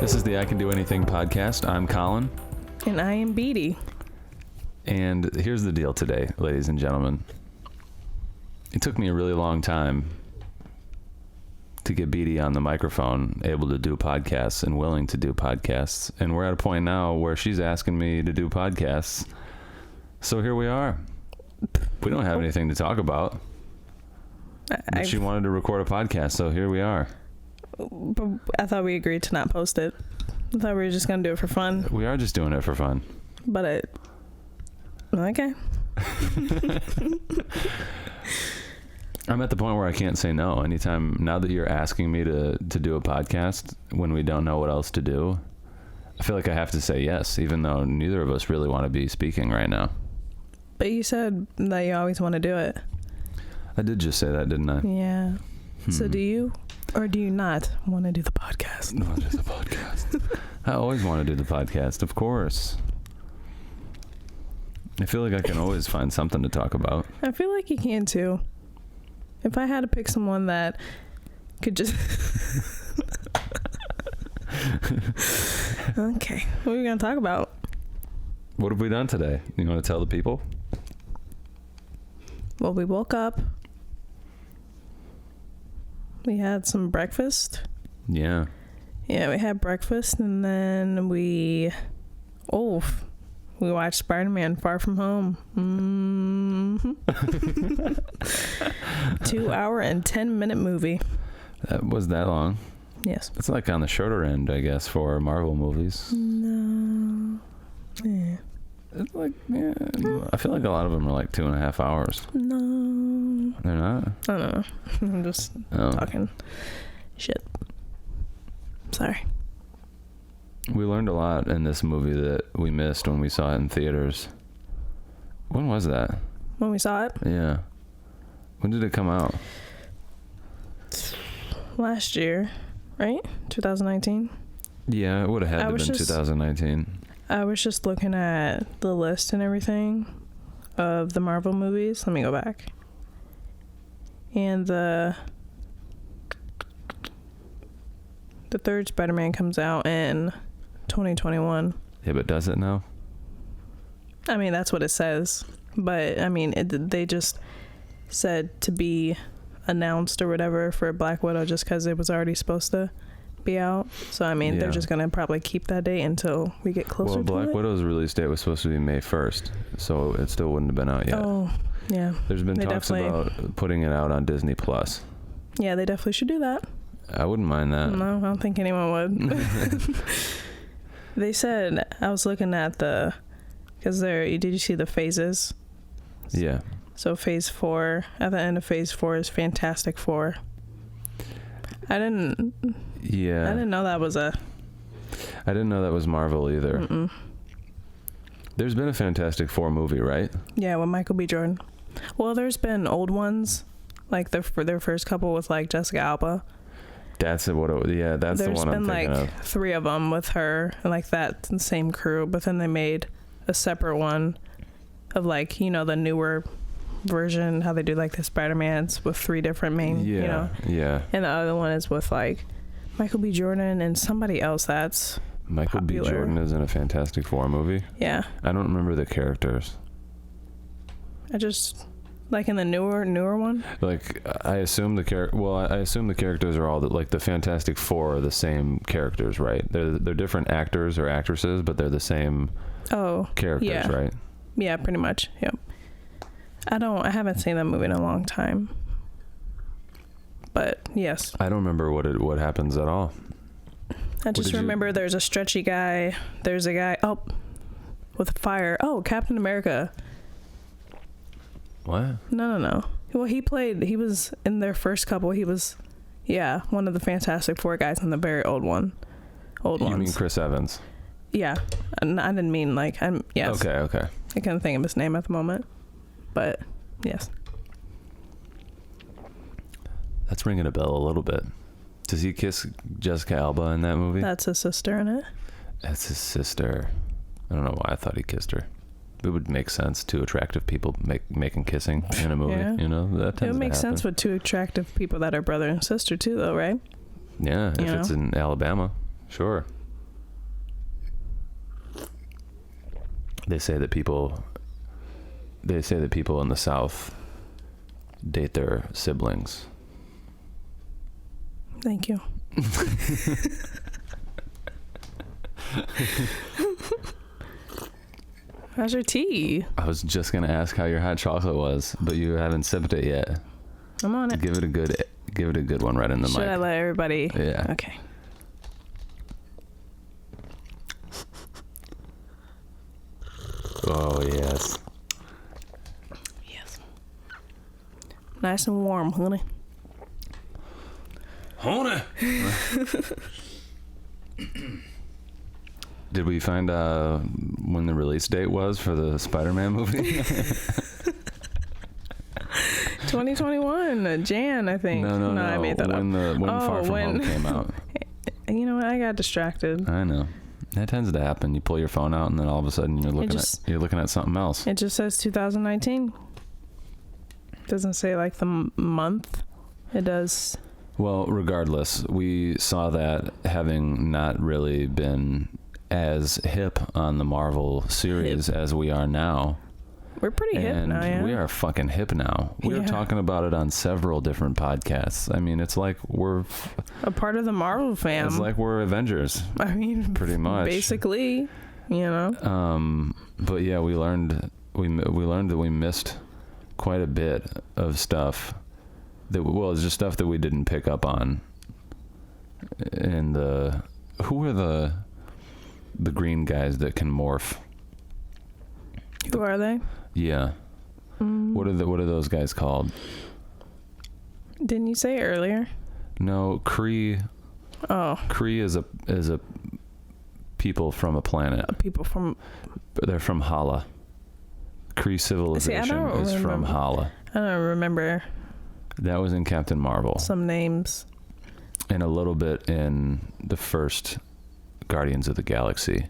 This is the I Can Do Anything podcast. I'm Colin. And I am Beadie. And here's the deal today, ladies and gentlemen. It took me a really long time to get Beadie on the microphone, able to do podcasts and willing to do podcasts. And we're at a point now where she's asking me to do podcasts. So here we are. We don't have anything to talk about. But she wanted to record a podcast, so here we are. But I thought we agreed to not post it. I thought we were just going to do it for fun. We are just doing it for fun. But okay. I'm at the point where I can't say no. Anytime, now that you're asking me to do a podcast when we don't know what else to do, I feel like I have to say yes, even though neither of us really want to be speaking right now. But you said that you always want to do it. I did just say that, didn't I? Yeah. So do you or do you not want to do the podcast? No, just the podcast. I always want to do the podcast, of course. I feel like I can always find something to talk about. I feel like you can too. If I had to pick someone that could just... Okay. What are we going to talk about? What have we done today? You want to tell the people? Well, we woke up. We had some breakfast. Yeah. Yeah, we had breakfast, and then we watched Spiderman Far From Home. 2 hour and 10-minute movie. That was that long? Yes. It's like on the shorter end, I guess, for Marvel movies. No. Yeah. It's like, yeah, I feel like a lot of them are like 2.5 hours. No. They're not? I don't know. I'm just talking shit. Sorry. We learned a lot in this movie that we missed when we saw it in theaters. When was that? When we saw it? Yeah. When did it come out? Last year, right? 2019? Yeah, it would have had to have been 2019. I was just looking at the list and everything of the Marvel movies. Let me go back. And the third Spider-Man comes out in 2021. Yeah, but does it now? I mean, that's what it says. But, I mean, they just said to be announced or whatever for Black Widow just because it was already supposed to be out. So, I mean, they're just going to probably keep that date until we get closer to it. Well, Black Widow's release date was supposed to be May 1st, so it still wouldn't have been out yet. Oh, yeah. There's been talks about putting it out on Disney+. Yeah, they definitely should do that. I wouldn't mind that. No, I don't think anyone would. They said, I was looking at did you see the phases? Yeah. So phase 4, at the end of phase 4 is Fantastic Four. I didn't know that was I didn't know that was Marvel either. Mm-mm. There's been a Fantastic Four movie, right? Yeah, with Michael B. Jordan. Well, there's been old ones, like for their first couple with like Jessica Alba. That's the one I'm thinking of. There's been like 3 of them with her and like that same crew, but then they made a separate one of like, the newer version, how they do like the Spider-Mans with 3 different main, Yeah. And the other one is with like Michael B. Jordan and somebody else that's Michael popular. B. Jordan is in a Fantastic Four movie? Yeah. I don't remember the characters. I just... Like in the newer one? Like, I assume the characters are all like the Fantastic Four are the same characters, right? They're different actors or actresses, but they're the same characters, right? Yeah, pretty much. Yep. I haven't seen that movie in a long time. But yes. I don't remember what happens at all. I just remember there's a stretchy guy. There's a guy with fire. Oh, Captain America. What? No. Well, he was in their first couple. He was, one of the Fantastic Four guys in the very old one. You mean Chris Evans? Yeah. And I didn't mean yes. Okay. I can't think of his name at the moment. But, yes. That's ringing a bell a little bit. Does he kiss Jessica Alba in that movie? That's his sister in it. That's his sister. I don't know why I thought he kissed her. It would make sense. 2 attractive people making kissing in a movie. Yeah. That tends it would make to sense with 2 attractive people that are brother and sister too, though, right? Yeah, if it's in Alabama, sure. They say that people in the South date their siblings. Thank you. How's your tea? I was just gonna ask how your hot chocolate was, but you haven't sipped it yet. I'm on it. Give it a good one right in the mic. Should I let everybody? Yeah. Okay. Oh yes. Yes. Nice and warm, honey. Honey. Did we find when the release date was for the Spider-Man movie? 2021, Jan, I think. No. I made that when up. When Far From Home came out. You know what? I got distracted. I know. That tends to happen. You pull your phone out, and then all of a sudden you're looking at something else. It just says 2019. Doesn't say like the month. It does. Well, regardless, we saw that having not really been as hip on the Marvel series as we are now. We're pretty hip now, yeah. We are fucking hip now. We were talking about it on several different podcasts. I mean, it's like we're a part of the Marvel fam. It's like we're Avengers. I mean, pretty much. Basically, you know. But yeah, we learned that we missed quite a bit of stuff it's just stuff that we didn't pick up on. And who are the green guys that can morph? Who are they? Yeah. What are those guys called? Didn't you say earlier? No, Kree. Oh. Kree is a people from a planet. They're from Hala. Kree civilization is from Hala. I don't remember. That was in Captain Marvel. Some names. And a little bit in the first Guardians of the Galaxy.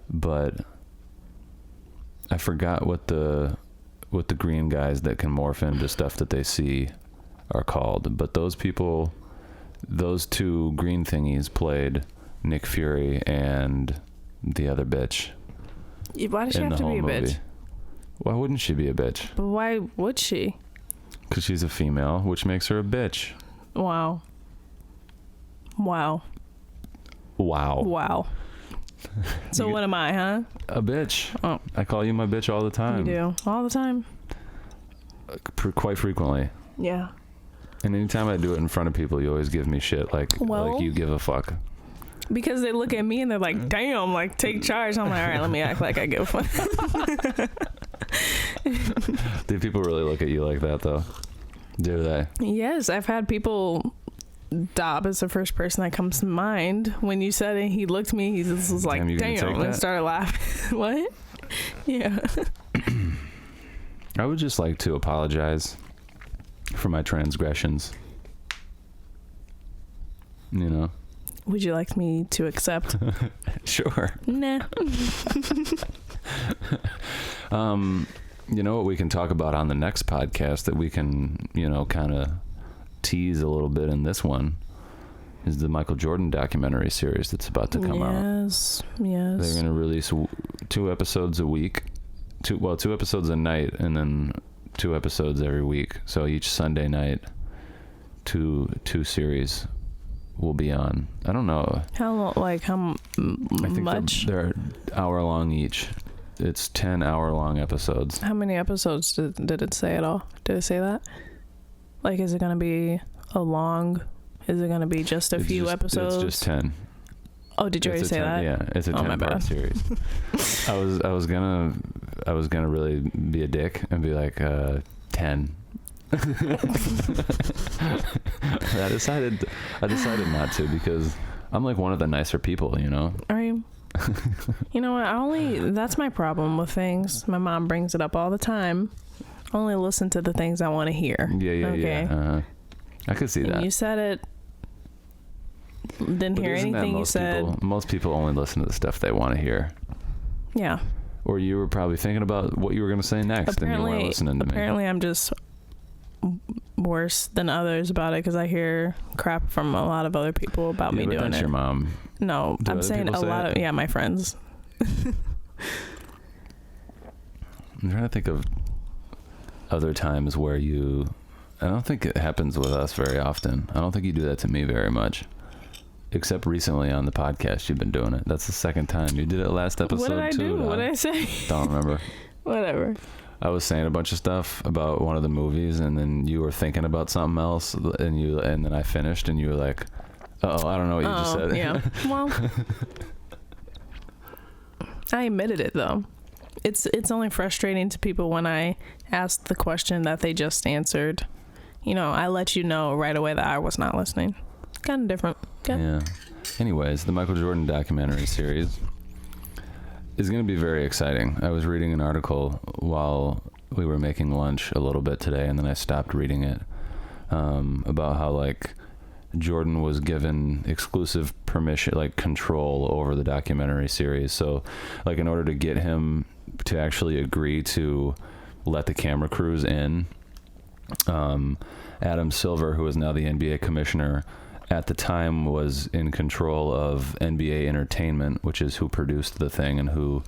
But I forgot what the green guys that can morph into stuff that they see are called. But those people, those two green thingies played Nick Fury and the other bitch. Why does she have to be a bitch? Why wouldn't she be a bitch? But why would she? Because she's a female, which makes her a bitch. Wow. So what am I, huh? A bitch. Oh. I call you my bitch all the time. You do. All the time. Quite frequently. Yeah. And anytime I do it in front of people, you always give me shit like you give a fuck. Because they look at me and they're like, damn, like, take charge. I'm like, all right, let me act like I give a fuck. Do people really look at you like that, though? Do they? Yes, I've had people... Dob is the first person that comes to mind. When you said it, he looked at me, he just was like, damn, and started laughing. What? Yeah. I would just like to apologize for my transgressions. You know? Would you like me to accept? Sure. Nah. You know what we can talk about on the next podcast that we can, kind of tease a little bit in this one is the Michael Jordan documentary series that's about to come out. Yes. They're going to release 2 episodes a week. 2 episodes a night, and then 2 episodes every week. So each Sunday night, two series will be on. I don't know. How long? Like how I think much? They're hour long each. It's 10 hour-long episodes. How many episodes did it say at all? Did it say that? Like, is it going to be a long... Is it going to be just a few episodes? It's just 10. Oh, did you already say that? Yeah, it's a 10-part series. I was gonna really be a dick and be like 10. I decided not to because I'm like one of the nicer people, you know. Are you? You know what? That's my problem with things. My mom brings it up all the time. I only listen to the things I want to hear. Yeah. I could see that. You said it. Didn't hear anything you said. Most people only listen to the stuff they want to hear. Yeah. Or you were probably thinking about what you were going to say next and you weren't listening to me. Apparently I'm just worse than others about it because I hear crap from a lot of other people about me doing that's it. Your mom. No, I'm saying a lot of my friends. I'm trying to think of other times where I don't think it happens with us very often. I don't think you do that to me very much. Except recently on the podcast, you've been doing it. That's the second time. You did it last episode, what did I too. do? What did I say? Don't remember. Whatever. I was saying a bunch of stuff about one of the movies, and then you were thinking about something else, and then I finished, and you were like, "Oh, I don't know what you just said." Yeah. Well, I admitted it though. It's only frustrating to people when I ask the question that they just answered. You know, I let you know right away that I was not listening. Kind of different. Okay. Yeah. Anyways, the Michael Jordan documentary series is going to be very exciting. I was reading an article while we were making lunch a little bit today, and then I stopped reading it, about how, like, Jordan was given exclusive permission, like, control over the documentary series. So, like, in order to get him to actually agree to let the camera crews in, Adam Silver, who is now the NBA commissioner, at the time was in control of NBA Entertainment, which is who produced the thing and who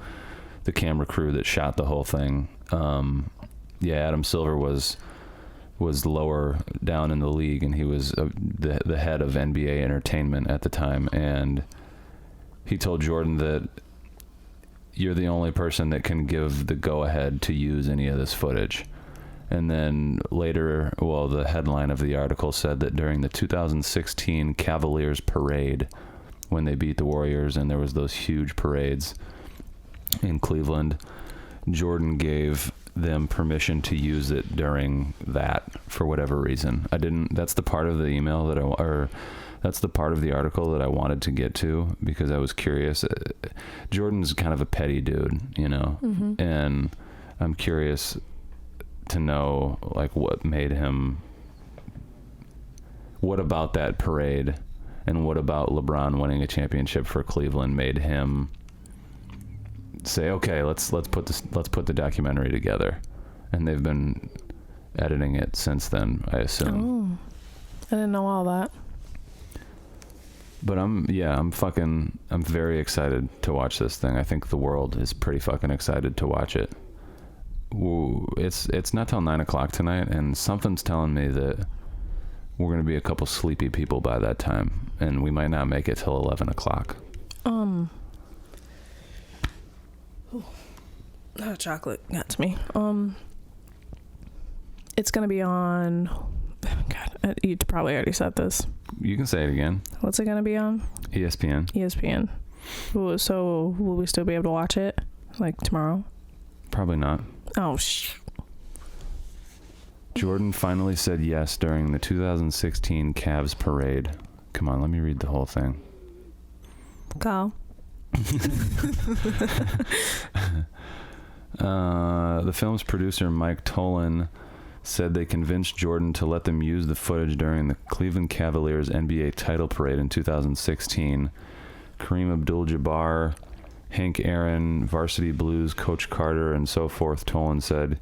the camera crew that shot the whole thing. Adam Silver was lower down in the league, and he was the head of NBA Entertainment at the time. And he told Jordan that you're the only person that can give the go-ahead to use any of this footage. And then later, the headline of the article said that during the 2016 Cavaliers parade, when they beat the Warriors, and there was those huge parades in Cleveland, Jordan gave them permission to use it during that for whatever reason. That's the part of the email that's the part of the article that I wanted to get to, because I was curious. Jordan's kind of a petty dude, you know, and I'm curious to know, like, what about that parade and what about LeBron winning a championship for Cleveland made him say, okay, let's put the documentary together. And they've been editing it since then, I assume. I didn't know all that. But I'm very excited to watch this thing. I think the world is pretty fucking excited to watch it. It's not till 9:00 tonight, and something's telling me that we're going to be a couple sleepy people by that time, and we might not make it till 11 o'clock. Chocolate got to me. It's going to be on, God, you probably already said this. You can say it again. What's it going to be on? ESPN. ESPN. So will we still be able to watch it, like, tomorrow? Probably not. Oh, Jordan finally said yes during the 2016 Cavs parade. Come on, let me read the whole thing. Kyle. The film's producer, Mike Tolan, said they convinced Jordan to let them use the footage during the Cleveland Cavaliers NBA title parade in 2016. Kareem Abdul-Jabbar, Hank Aaron, Varsity Blues, Coach Carter, and so forth. Tolan said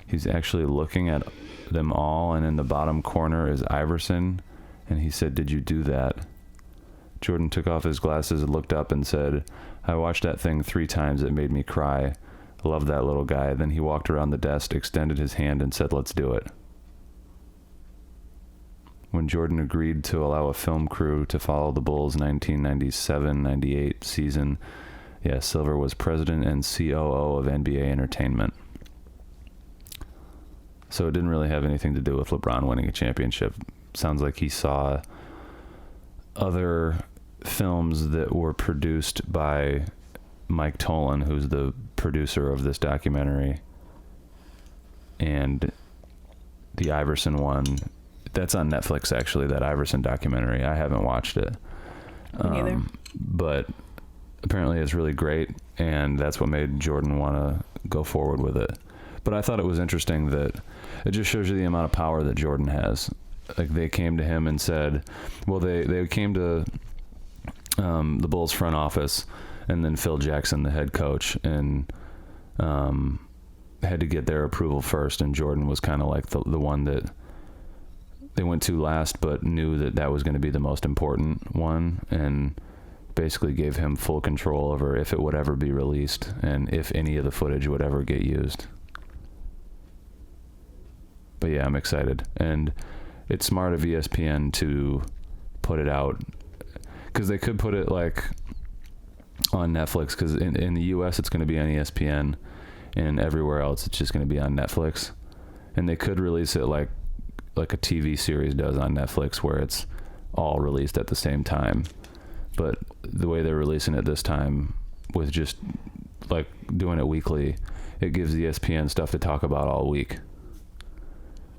he's actually looking at them all, and in the bottom corner is Iverson, and he said, "Did you do that?" Jordan took off his glasses and looked up and said, "I watched that thing 3 times. It made me cry. I love that little guy." Then he walked around the desk, extended his hand, and said, "Let's do it." When Jordan agreed to allow a film crew to follow the Bulls' 1997-98 season, Silver was president and COO of NBA Entertainment. So it didn't really have anything to do with LeBron winning a championship. Sounds like he saw other films that were produced by Mike Tolan, who's the producer of this documentary, and the Iverson one. That's on Netflix, actually, that Iverson documentary. I haven't watched it. Me neither. But apparently it's really great, and that's what made Jordan want to go forward with it. But I thought it was interesting that it just shows you the amount of power that Jordan has. Like, they came to him and said, they came to the Bulls front office, and then Phil Jackson, the head coach, and had to get their approval first, and Jordan was kind of like the one that they went to last, but knew that was going to be the most important one, and basically gave him full control over if it would ever be released and if any of the footage would ever get used. But yeah, I'm excited. And it's smart of ESPN to put it out, because they could put it like on Netflix, because in the US it's going to be on ESPN, and everywhere else it's just going to be on Netflix. And they could release it like a TV series does on Netflix, where it's all released at the same time. But the way they're releasing it this time, with just like doing it weekly, it gives ESPN stuff to talk about all week.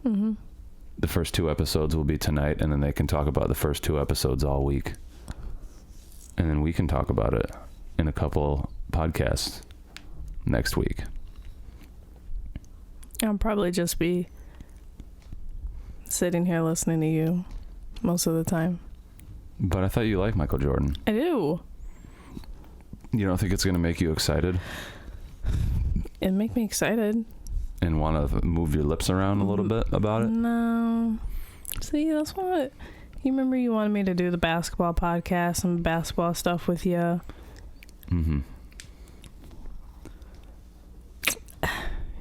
Mm-hmm. The first 2 episodes will be tonight, and then they can talk about the first 2 episodes all week. And then we can talk about it in a couple podcasts next week. I'll probably just be sitting here listening to you most of the time. But I thought you liked Michael Jordan. I do. You don't think it's going to make you excited? It make me excited. And want to move your lips around a little bit about it? No. See, that's what... You remember you wanted me to do the basketball podcast and basketball stuff with you? Mm-hmm.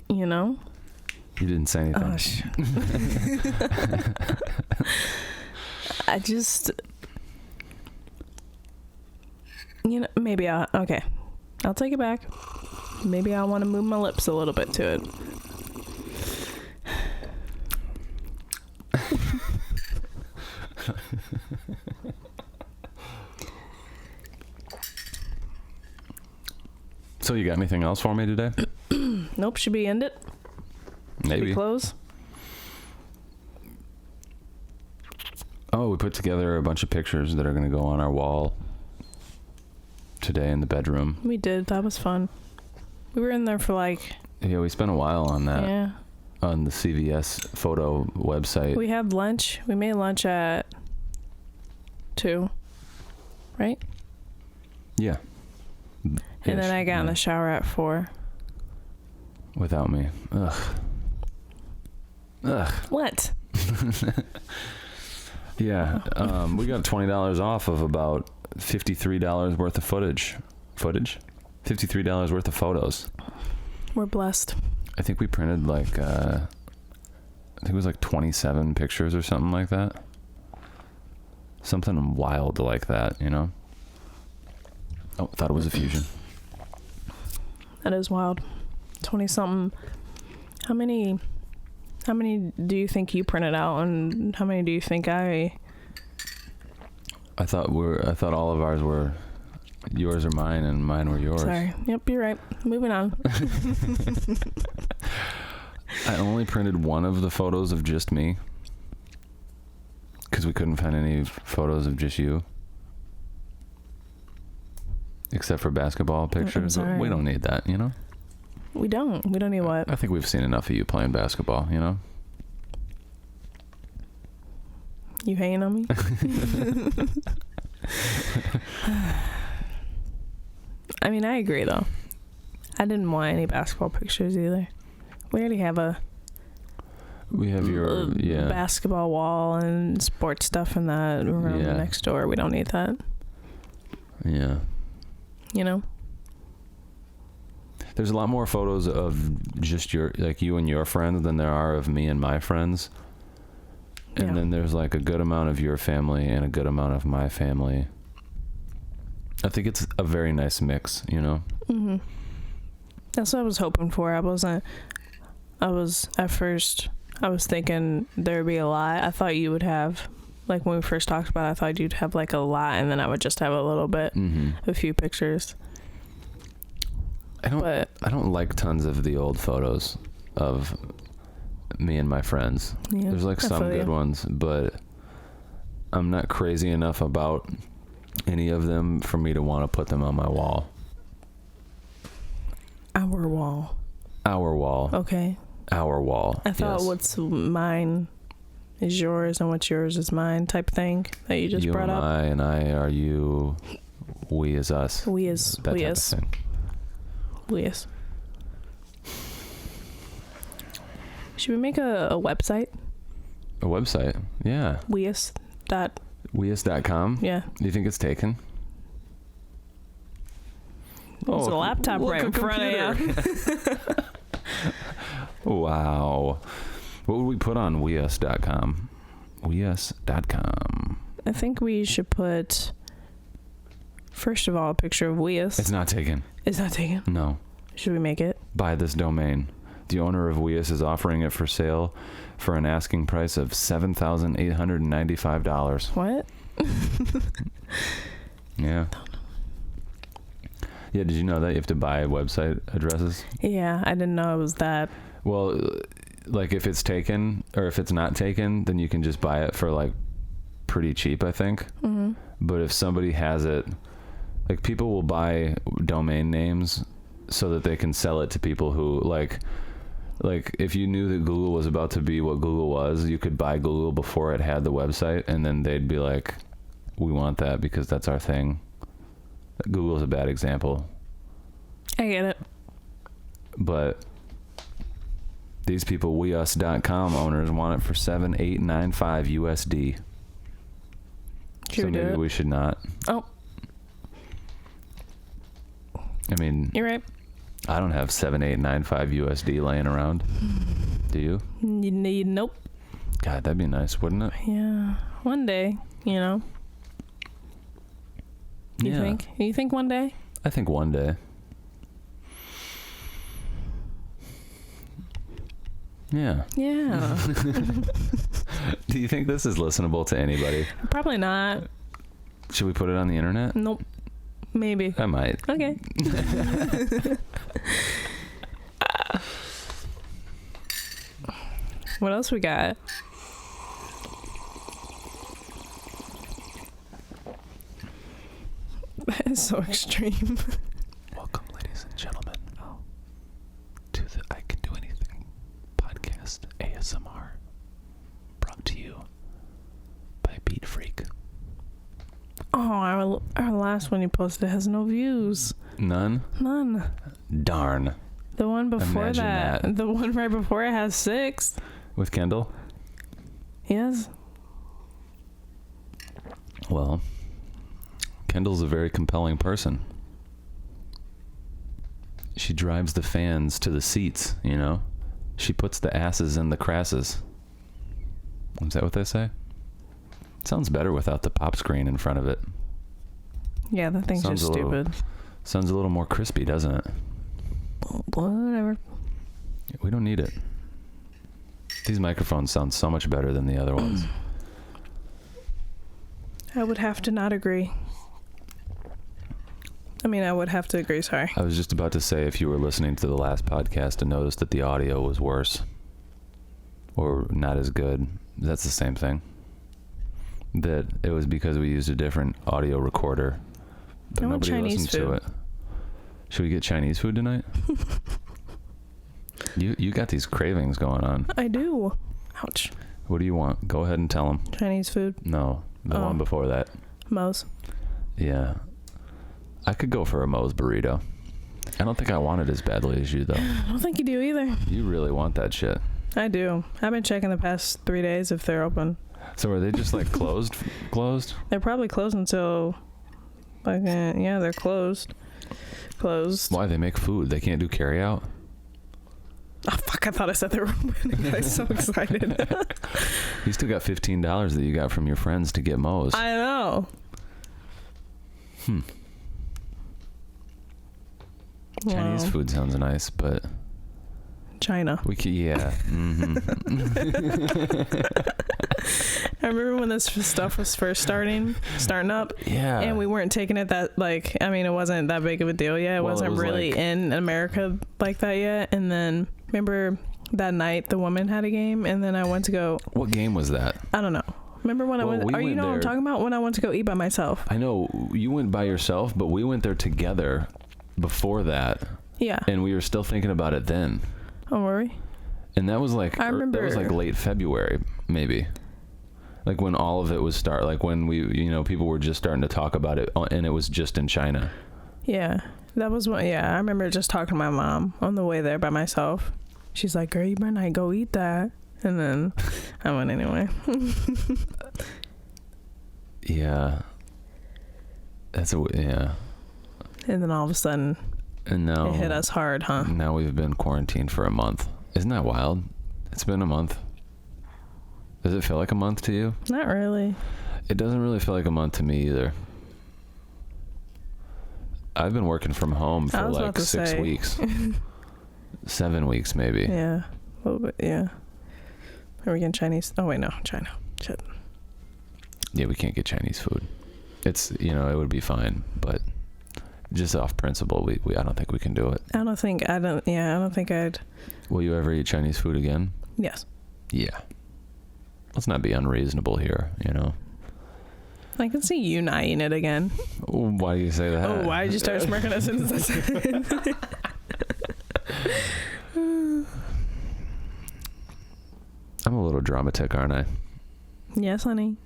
You know? You didn't say anything. Oh, shit. I just... You know, maybe I'll... Okay. I'll take it back. Maybe I want to move my lips a little bit to it. So you got anything else for me today? Nope. Should we end it? Should Maybe. we close? Oh, we put together a bunch of pictures that are going to go on our wall today in the bedroom. We did. That was fun. We were in there for like... Yeah, we spent a while on that. Yeah. On the CVS photo website. We had lunch. We made lunch at 2. Right? Yeah. And then I got in the shower at 4. Without me. Ugh. What? Yeah. We got $20 off of about $53 worth of footage. $53 worth of photos. We're blessed. I think we printed like, I think it was like 27 pictures or something like that. Something wild like that, you know? Oh, thought it was a fusion. That is wild. 20-something. How many do you think you printed out, and how many do you think I thought all of ours were yours or mine, and mine were yours. Sorry. Yep, you're right. Moving on. I only printed one of the photos of just me, because we couldn't find any photos of just you, except for basketball pictures. But we don't need that, you know? We don't need what? I think we've seen enough of you playing basketball, you know? You hating on me? I mean, I agree, though. I didn't want any basketball pictures either. We already have your basketball wall and sports stuff in that room next door. We don't need that. Yeah. You know? There's a lot more photos of just you and your friends than there are of me and my friends. And then there's like a good amount of your family and a good amount of my family. I think it's a very nice mix, you know? Mm-hmm. That's what I was hoping for. I was thinking there'd be a lot. I thought you would have, like when we first talked about it, I thought you'd have like a lot, and then I would just have a little bit, a few pictures. I don't like tons of the old photos of me and my friends. Yeah, there's like some good ones, but I'm not crazy enough about any of them for me to want to put them on my wall. Our wall. Okay. Our wall. I thought what's mine is yours and what's yours is mine type thing that you just brought up. You and I are you. We is us. We is. Should we make a website? A website? Yeah. Weis.com. Yeah. Do you think it's taken? There's a laptop right in front of you. Wow. What would we put on weus.com? Weus.com. I think we should put, first of all, a picture of Weus. It's not taken. It's not taken? No. Should we make it? Buy this domain. The owner of Weus is offering it for sale for an asking price of $7,895. What? Yeah. Yeah, did you know that you have to buy website addresses? Yeah, I didn't know it was that. Well, like if it's taken or if it's not taken, then you can just buy it for like pretty cheap, I think. Mm-hmm. But if somebody has it, like people will buy domain names so that they can sell it to people who like if you knew that Google was about to be what Google was, you could buy Google before it had the website, and then they'd be like, we want that because that's our thing. Google's a bad example. I get it. But these people, weus.com owners, want it for $7,895 USD. Should so we do maybe it? we should not. Oh, I mean, you're right. I don't have $7,895 USD laying around. Do you? You need, nope. God, that'd be nice, wouldn't it? Yeah, one day, you know. You Yeah. think? You think one day? I think one day. Yeah. Yeah. Do you think this is listenable to anybody? Probably not. Should we put it on the internet? Nope. Maybe. I might. Okay. What else we got? That is so extreme. Welcome, ladies and gentlemen, to the I Can Do Anything podcast ASMR, brought to you by Beat Freak. Oh, our last one you posted has no views. None? None. Darn. The one before Imagine that. the one right before it has 6. With Kendall? Yes. Well, Kendall's a very compelling person. She drives the fans to the seats, you know? She puts the asses in the crasses. Is that what they say? Sounds better without the pop screen in front of it. Yeah, that thing's Sounds just a little- stupid. Sounds a little more crispy, doesn't it? Whatever. We don't need it. These microphones sound so much better than the other ones. I would have to not agree. I mean, I would have to agree, sorry. I was just about to say, if you were listening to the last podcast and noticed that the audio was worse or not as good, that's the same thing. That it was because we used a different audio recorder, but I want nobody Chinese listened to food. it. Should we get Chinese food tonight? You got these cravings going on. I do. Ouch. What do you want? Go ahead and tell them. Chinese food. No, the Oh. one before that. Moe's. Yeah. I could go for a Moe's burrito. I don't think I want it as badly as you, though. I don't think you do either. You really want that shit. I do. I've been checking the past 3 days if they're open. So are they just like closed? They're probably closed until, like, yeah, they're closed. Closed. Why? They make food. They can't do carry out? Oh, fuck, I thought I said they were open. I was so excited. You still got $15 that you got from your friends to get Moe's. I know. Chinese Wow. food sounds nice, but China. we could, yeah. Mm-hmm. I remember when this stuff was first starting up. Yeah. And we weren't taking it that, like, I mean, it wasn't that big of a deal yet. It Well, it wasn't was really like- in America like that yet. And then, remember that night the woman had a game, and then I went to go, What game was that? I don't know. Remember when I Well, went, we you went know what I'm there- talking about? When I went to go eat by myself. I know you went by yourself, but we went there together before that, Yeah. and we were still thinking about it then. Don't worry. And that was like, I that was remember- like late February, maybe. Like when all of it was like when we, you know, people were just starting to talk about it, and it was just in China. Yeah. That was what, yeah. I remember just talking to my mom on the way there by myself. She's like, girl, you better not go eat that. And then I went anyway. Yeah. Yeah. And then all of a sudden, And now it hit us hard, huh? Now we've been quarantined for a month. Isn't that wild? It's been a month. Does it feel like a month to you? Not really. It doesn't really feel like a month to me either. I've been working from home for like 6 weeks. 7 weeks maybe. Yeah. A little bit, yeah. Are we getting Chinese? Oh, wait, no. China. Shit. Yeah, we can't get Chinese food. It's, it would be fine, but just off principle, I don't think we can do it. I don't think I'd. Will you ever eat Chinese food again? Yes. Yeah. Let's not be unreasonable here, I can see you not eating it again. Why do you say that? Oh, why did you start smirking as soon as I said it? I'm a little dramatic, aren't I? Yes, honey.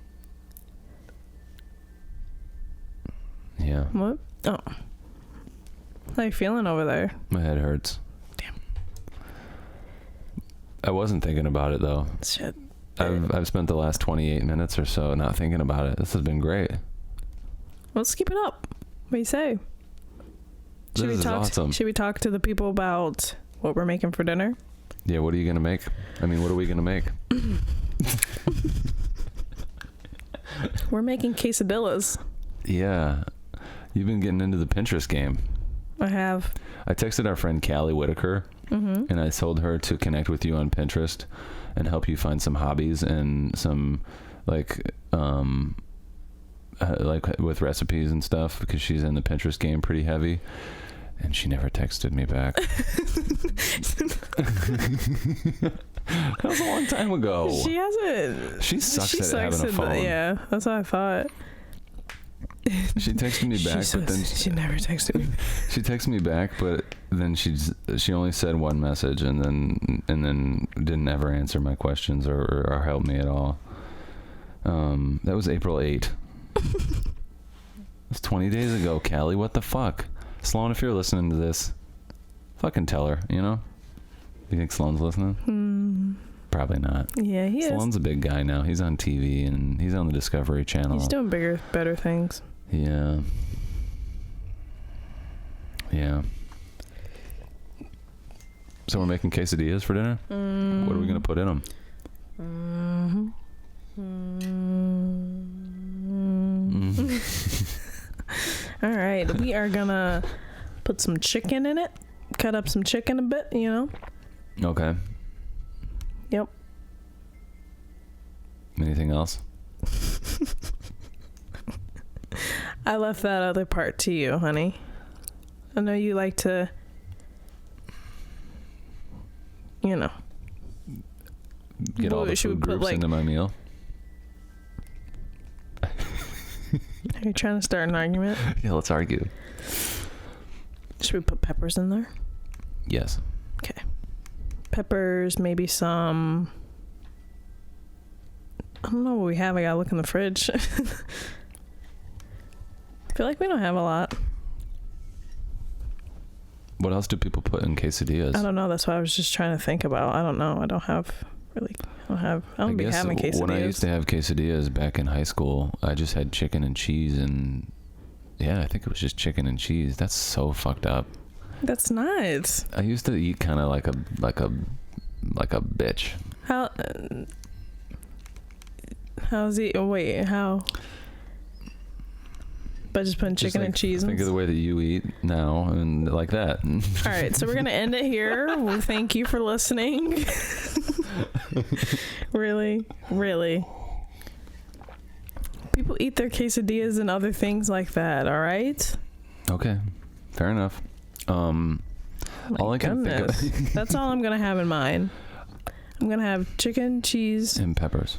Yeah. What? Oh. How you feeling over there? My head hurts. Damn. I wasn't thinking about it, though. Shit. I've spent the last 28 minutes or so not thinking about it. This has been great. Let's keep it up. What do you say? This is awesome. Should we talk to the people about what we're making for dinner? Yeah, what are you going to make? I mean, what are we going to make? We're making quesadillas. Yeah. You've been getting into the Pinterest game. I have. I texted our friend Callie Whitaker, and I told her to connect with you on Pinterest and help you find some hobbies and some, like with recipes and stuff, because she's in the Pinterest game pretty heavy. And she never texted me back. That was a long time ago. She hasn't. She sucks at having a phone. Yeah, that's what I thought. She texted me back, but then she never texted me. She texted me back, but then she only said one message, and then didn't ever answer my questions or help me at all. That was April 8. It's 20 days ago, Callie. What the fuck? Sloan, if you're listening to this, fucking tell her, You think Sloan's listening? Probably not. Yeah, he is. Sloan's a big guy now. He's on TV, and he's on the Discovery Channel. He's doing bigger, better things. Yeah. Yeah. So we're making quesadillas for dinner? What are we going to put in them? All right. We are going to put some chicken in it. Cut up some chicken a bit, Okay. Yep. Anything else? I left that other part to you, honey. I know you like to, get all the food groups into my meal. Are you trying to start an argument? Yeah, let's argue. Should we put peppers in there? Yes. Okay. Peppers, maybe some. I don't know what we have. I gotta look in the fridge. I feel like we don't have a lot. What else do people put in quesadillas? I don't know. That's what I was just trying to think about. I don't know. I don't be having quesadillas. When I used to have quesadillas back in high school, I just had chicken and cheese, and yeah, I think it was just chicken and cheese. That's so fucked up. That's not. I used to eat kind of like a bitch. How's he? Oh, wait, how? But just putting chicken and cheese. Think of the way that you eat now, and like that. All right, so we're gonna end it here. Well, thank you for listening. Really. People eat their quesadillas and other things like that. All right. Okay, fair enough. All I can think of. That's all I'm gonna have in mind. I'm gonna have chicken, cheese, and peppers.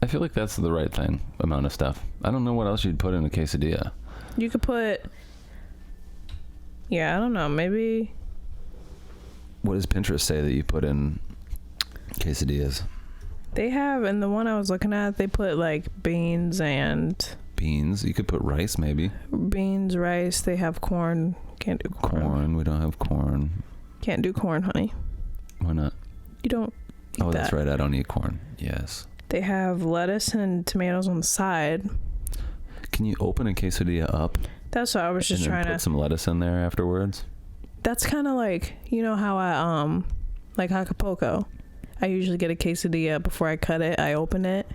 I feel like that's the right amount of stuff. I don't know what else you'd put in a quesadilla. You could put. Yeah, I don't know. Maybe. What does Pinterest say that you put in quesadillas? They have, in the one I was looking at, they put like beans and. Beans? You could put rice, maybe. Beans, rice. They have corn. Can't do corn. Corn. We don't have corn. Can't do corn, honey. Why not? You don't eat that. That's right. I don't eat corn. Yes. They have lettuce and tomatoes on the side. Can you open a quesadilla up? That's what I was just trying to put some lettuce in there afterwards. That's kind of like, how I like Acapulco. I usually get a quesadilla before I cut it. I open it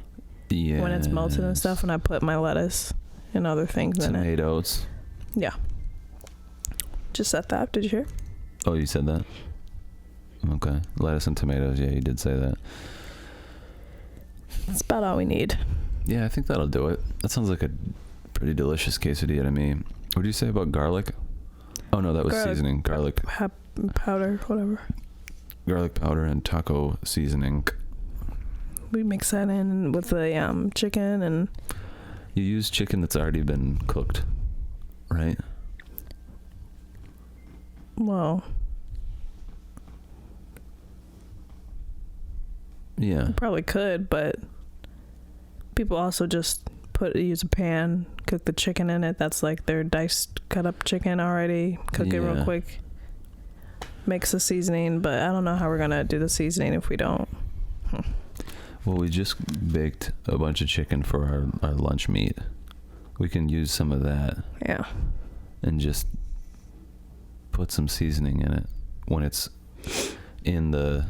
when it's melted and stuff, and I put my lettuce and other things in it. Tomatoes. Yeah. Just said that. Did you hear? Oh, you said that? Okay. Lettuce and tomatoes. Yeah, you did say that. That's about all we need. Yeah, I think that'll do it. That sounds like a pretty delicious quesadilla to me. What did you say about garlic? Oh, no, that was seasoning. Garlic powder, whatever. Garlic powder and taco seasoning. We mix that in with the chicken and... You use chicken that's already been cooked, right? Well... Yeah. Probably could, but people also just use a pan, cook the chicken in it. That's like their diced, cut up chicken already. Cook it real quick. Mix the seasoning, but I don't know how we're gonna do the seasoning if we don't. Well, we just baked a bunch of chicken for our lunch meat. We can use some of that. Yeah. And just put some seasoning in it when it's in the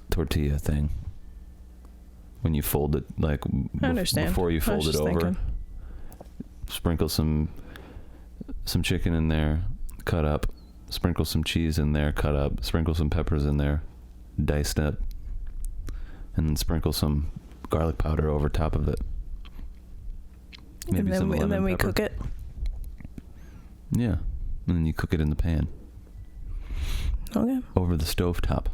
tortilla thing. When you fold it, like I understand. Before you fold it over, thinking. Sprinkle some chicken in there, cut up. Sprinkle some cheese in there, cut up. Sprinkle some peppers in there, diced up, and then sprinkle some garlic powder over top of it. Maybe some lemon pepper. And then we cook it. Yeah, and then you cook it in the pan. Okay. Over the stove top.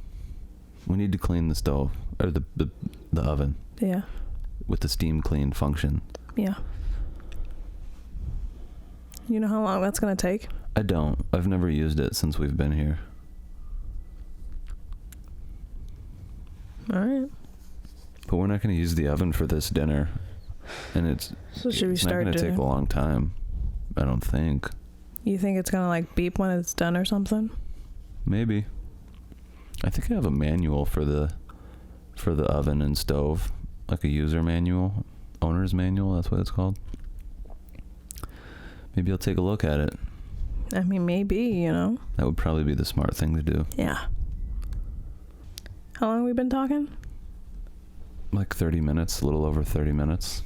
We need to clean the stove or the oven. Yeah. With the steam clean function. Yeah. You know how long that's gonna take? I don't. I've never used it since we've been here. All right. But we're not going to use the oven for this dinner, and it's so should we it's start? Not going to take a long time. I don't think. You think it's gonna like beep when it's done or something? Maybe. I think I have a manual for the oven and stove, like a user manual, owner's manual. That's what it's called. Maybe I'll take a look at it. I mean, maybe, you know. That would probably be the smart thing to do. Yeah. How long have we been talking? Like 30 minutes, a little over 30 minutes.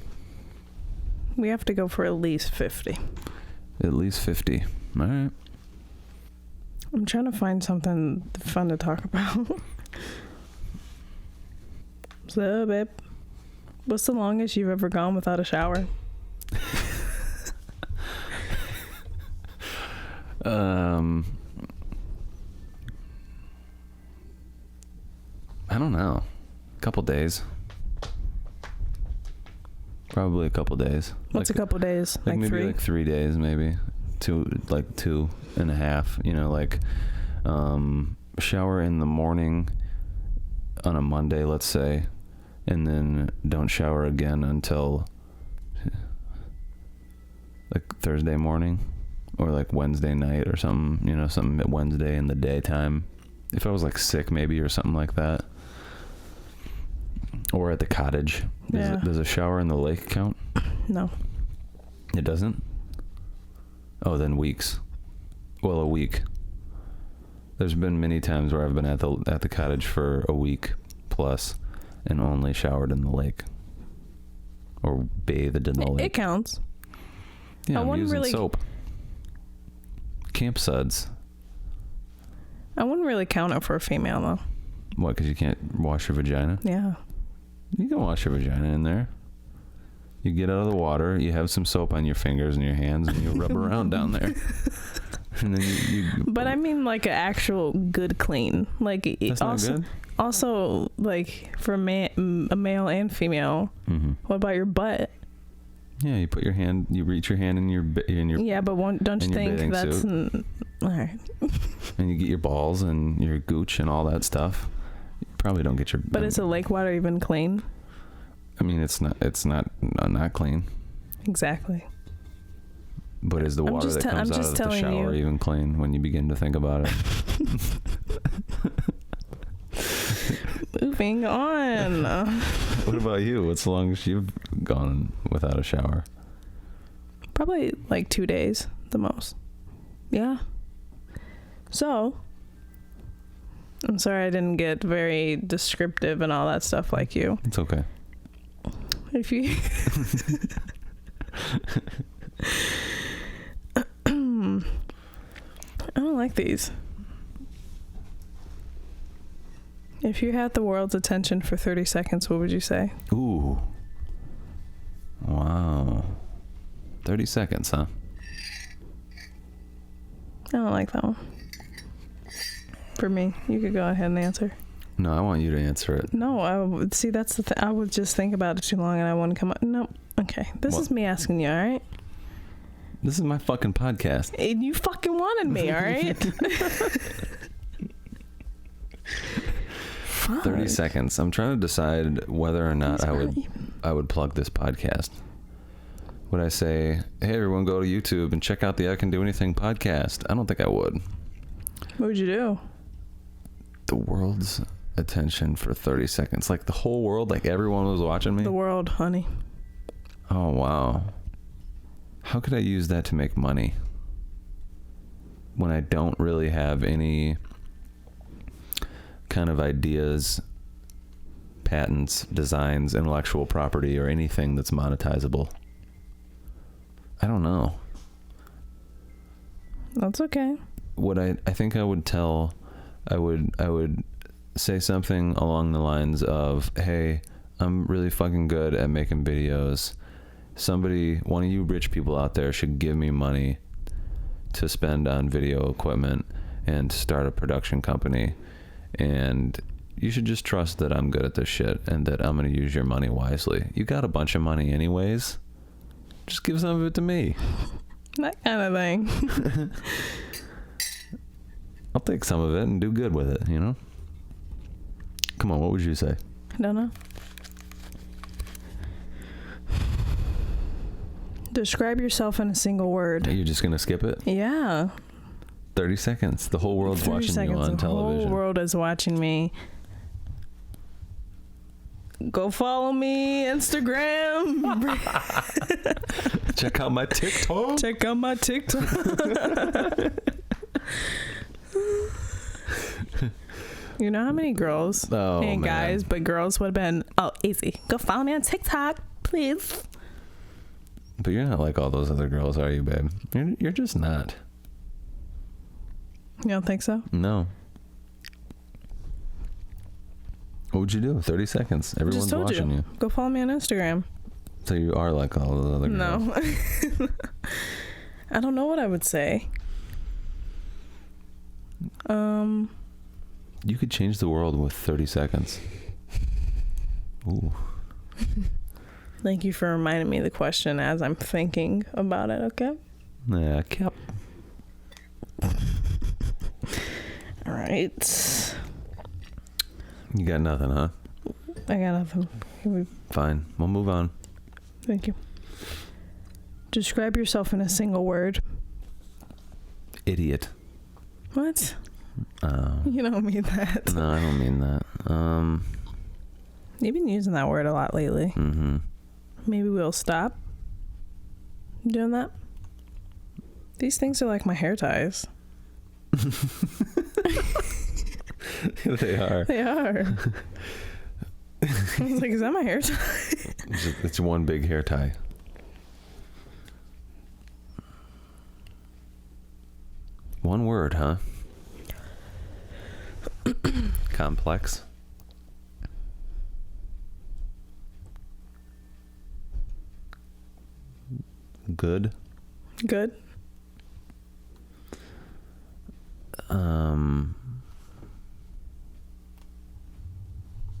We have to go for at least 50. At least 50. All right. I'm trying to find something fun to talk about. So, babe, what's the longest you've ever gone without a shower? I don't know. A couple days. Probably a couple days. What's a couple days? Like maybe 3? like 3 days, maybe. 2.5. You know, like shower in the morning on a Monday, let's say, and then don't shower again until like Thursday morning or like Wednesday night or something, you know, some Wednesday in the daytime. If I was like sick maybe or something like that. Or at the cottage. Yeah. Does a shower in the lake count? No. It doesn't? Oh, then weeks. Well, a week. There's been many times where I've been at the cottage for a week plus and only showered in the lake. Or bathed in the lake. It counts. Yeah, I'm using soap. Camp suds. I wouldn't really count it for a female, though. What, because you can't wash your vagina? Yeah. You can wash your vagina in there. You get out of the water, you have some soap on your fingers and your hands, and you rub around down there. And then you But I mean like an actual good clean. Like that's also, not good? Also, like for a male and female, what about your butt? Yeah, you reach your hand in your yeah, but don't you think that's all right? And you get your balls and your gooch and all that stuff. You probably don't get your. But is the lake water even clean? I mean, it's not clean. Exactly. But is the water that comes out of the shower even clean when you begin to think about it? Moving on. What about you? What's the longest you've gone without a shower? Probably like 2 days, the most. Yeah. So, I'm sorry I didn't get very descriptive and all that stuff like you. It's okay. If you... I don't like these. If you had the world's attention for 30 seconds, what would you say? Ooh. Wow. 30 seconds, huh? I don't like that one. For me, you could go ahead and answer. No, I want you to answer it. No, I would see. That's the thing. I would just think about it too long, and I wouldn't come up. No, okay. This is me asking you. All right. This is my fucking podcast. And you fucking wanted me. All right. 30 seconds. I'm trying to decide whether or not I would plug this podcast. Would I say, hey, everyone, go to YouTube and check out the I Can Do Anything podcast? I don't think I would. What would you do? The world's attention for 30 seconds. Like the whole world, like everyone was watching me? The world, honey. Oh, wow. How could I use that to make money when I don't really have any kind of ideas, patents, designs, intellectual property, or anything that's monetizable? I don't know. That's okay. What I think I would say something along the lines of, hey, I'm really fucking good at making videos. One of you rich people out there should give me money to spend on video equipment and start a production company. And you should just trust that I'm good at this shit and that I'm going to use your money wisely. You got a bunch of money anyways. Just give some of it to me. That kind of thing. I'll take some of it and do good with it, you know? Come on, what would you say? I don't know. Describe yourself in a single word. You're just going to skip it? Yeah. 30 seconds. The whole world's watching you on television. The whole world is watching me. Go follow me, Instagram. Check out my TikTok. Check out my TikTok. You know how many girls and guys, but girls would have been, oh, easy. Go follow me on TikTok, please. But you're not like all those other girls, are you, babe? You're just not. You don't think so? No. What would you do? 30 seconds. Everyone's watching you. Go follow me on Instagram. So you are like all those other girls. No. I don't know what I would say. You could change the world with 30 seconds. Ooh. Thank you for reminding me of the question as I'm thinking about it, okay? Yeah, cap. All right. You got nothing, huh? I got nothing. Fine. We'll move on. Thank you. Describe yourself in a single word. Idiot. What? You don't mean that. No, I don't mean that. You've been using that word a lot lately. Mm-hmm. Maybe we'll stop doing that. These things are like my hair ties. They are. They are. I was like, is that my hair tie? It's one big hair tie. One word, huh? Complex. Good. Good.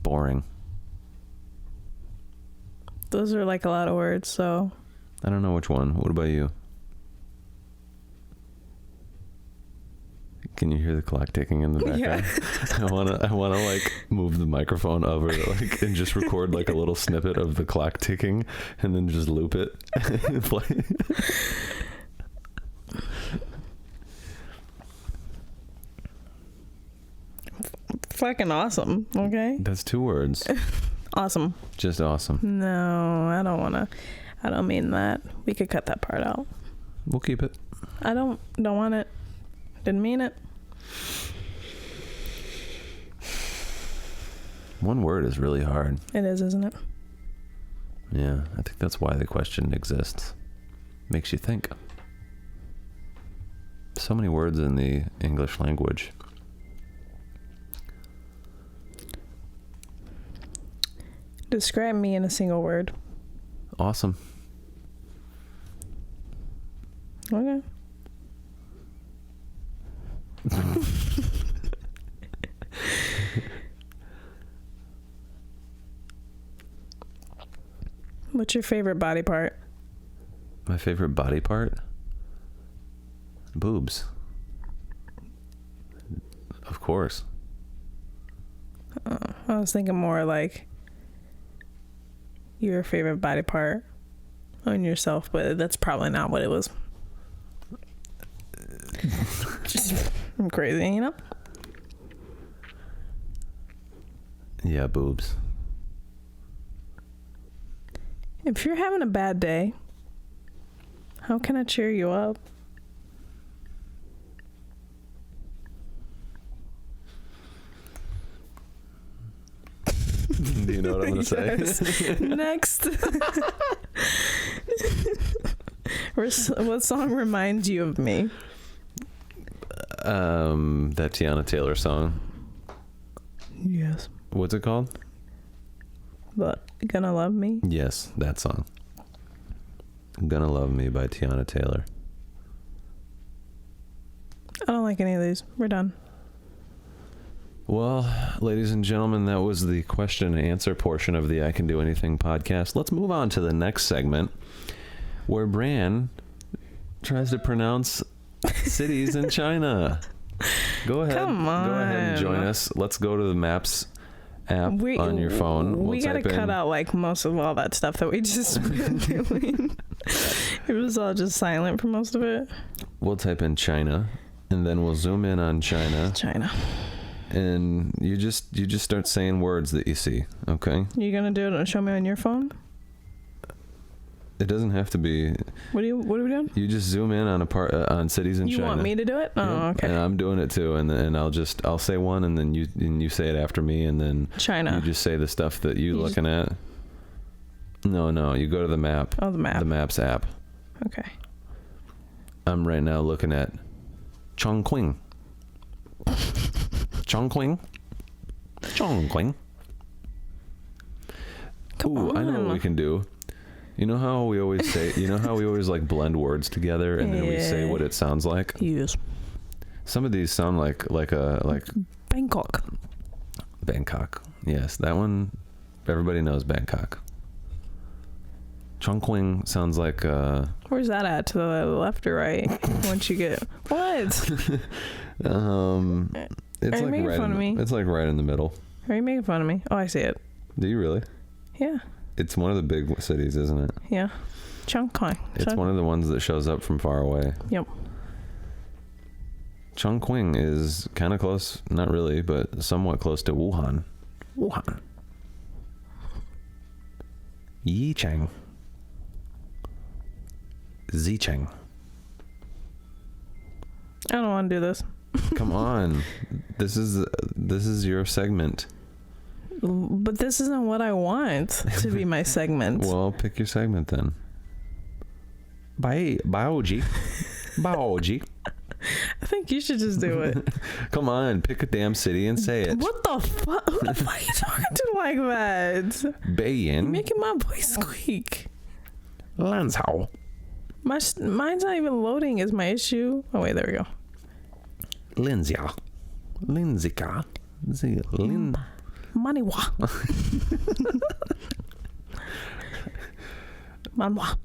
Boring. Those are like a lot of words, so. I don't know which one. What about you? Can you hear the clock ticking in the background? Yeah. I wanna like move the microphone over like and just record like a little snippet of the clock ticking and then just loop it and play. Fucking awesome, okay? That's 2 words. Awesome. Just awesome. No, I don't mean that. We could cut that part out. We'll keep it. I don't want it. Didn't mean it. One word is really hard. It is, isn't it? Yeah, I think that's why the question exists. Makes you think. So many words in the English language. Describe me in a single word. Awesome. Okay. What's your favorite body part? My favorite body part? Boobs. Of course. I was thinking more like your favorite body part on yourself, but that's probably not what it was. I'm crazy, you know? Yeah, boobs. If you're having a bad day, how can I cheer you up? Do you know what I'm going to say? Next. What song reminds you of me? That Tiana Taylor song. Yes. What's it called? But Gonna Love Me? Yes, that song. Gonna Love Me by Tiana Taylor. I don't like any of these. We're done. Well, ladies and gentlemen, that was the question and answer portion of the I Can Do Anything podcast. Let's move on to the next segment where Bran tries to pronounce cities in China. Go ahead. Come on. Go ahead and join us. Let's go to the Maps app on your phone. We gotta cut out like most of all that stuff that we just been doing. It was all just silent for most of it. We'll type in China, and then we'll zoom in on China. China. And you just start saying words that you see. Okay. You gonna do it and show me on your phone? It doesn't have to be. What are we doing? You just zoom in on on cities in China. You want me to do it? Oh, yeah. okay. And I'm doing it too, and I'll say one, and then you say it after me, and then China. You just say the stuff that you're looking at. No, you go to the map. Oh, the map. The Maps app. Okay. I'm right now looking at Chongqing. Chongqing. Ooh, I know what we can do. You know how we always say, like blend words together and then we say what it sounds like? Yes. Some of these sound like Bangkok. Bangkok. Yes, that one, everybody knows Bangkok. Chongqing sounds like Where's that at? To the left or right? Once you get what? it's Are you making fun of me? It's like right in the middle. Are you making fun of me? Oh, I see it. Do you really? Yeah. It's one of the big cities, isn't it? Yeah. Chongqing. It's one of the ones that shows up from far away. Yep. Chongqing is kind of close, not really, but somewhat close to Wuhan. Yicheng. Zicheng. I don't want to do this. Come on. This is your segment. But this isn't what I want to be my segment. Well, pick your segment then. Biology. I think you should just do it. Come on, pick a damn city and say it. What the fuck? Who the fuck are you talking to like that? Beijing. You're making my voice squeak. Lanzhou. Mine's not even loading is my issue. Oh, wait, there we go. Linzia. Linzika. Maniwa. Manwa.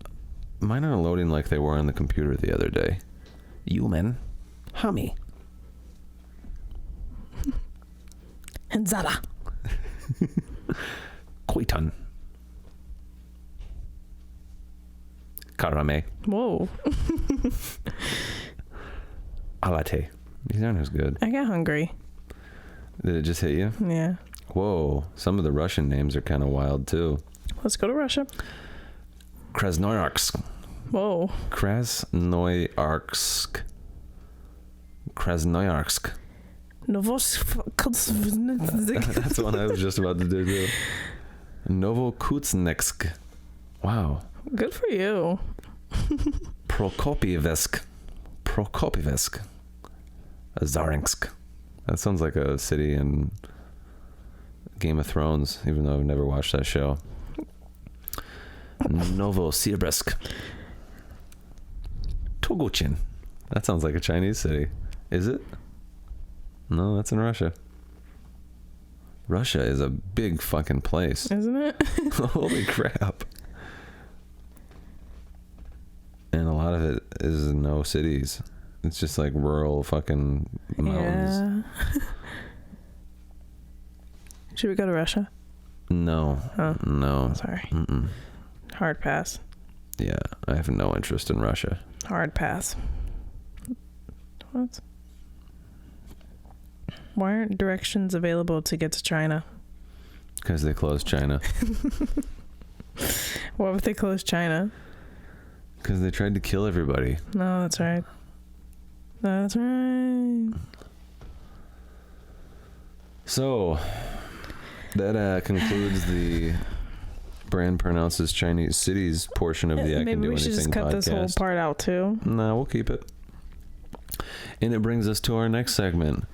Mine aren't loading like they were on the computer the other day. Yumen. Hami. Henzada. Kuitan. Karame. Whoa. Alate. These aren't as good. I got hungry. Did it just hit you? Yeah. Whoa. Some of the Russian names are kind of wild too. Let's go to Russia. Krasnoyarsk. Whoa. Krasnoyarsk. Novosibirsk. That's the one I was just about to do too. Novokuzhnetsk. Wow. Good for you. Prokopyevsk. Zarinsk. That sounds like a city in Game of Thrones, even though I've never watched that show. Novosibirsk. Togochin. That sounds like a Chinese city. Is it? No, that's in Russia. Russia is a big fucking place. Isn't it? Holy crap. And a lot of it is no cities. It's just like rural fucking mountains. Yeah. Should we go to Russia? No. Oh. No. Sorry. Mm-mm. Hard pass. Yeah, I have no interest in Russia. Hard pass. What? Why aren't directions available to get to China? Because they closed China. What if they closed China? Because they tried to kill everybody. No, that's right. That's right. So, that concludes the Brand Pronounces Chinese Cities portion of the I Maybe Can Do we should Anything just cut podcast. this whole part out too. No, we'll keep it. And it brings us to our next segment.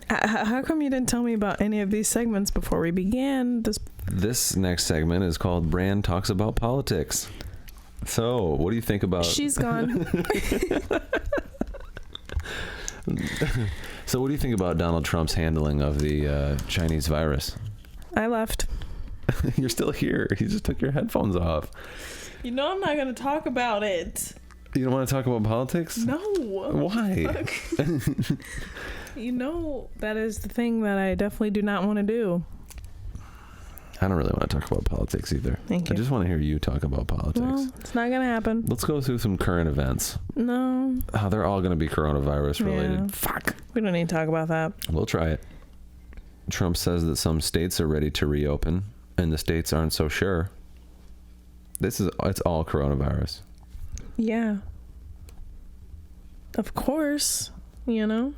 How come you didn't tell me about any of these segments before we began? This next segment is called Brand Talks About Politics. So, what do you think about... She's gone. So, what do you think about Donald Trump's handling of the Chinese virus? I left. You're still here. You just took your headphones off. You know I'm not going to talk about it. You don't want to talk about politics? No. Why? You know that is the thing that I definitely do not want to do. I don't really want to talk about politics either. Thank you. I just want to hear you talk about politics. Well, it's not going to happen. Let's go through some current events. No. Oh, they're all going to be coronavirus related. Yeah. Fuck. We don't need to talk about that. We'll try it. Trump says that some states are ready to reopen and the states aren't so sure. It's all coronavirus. Yeah. Of course. You know?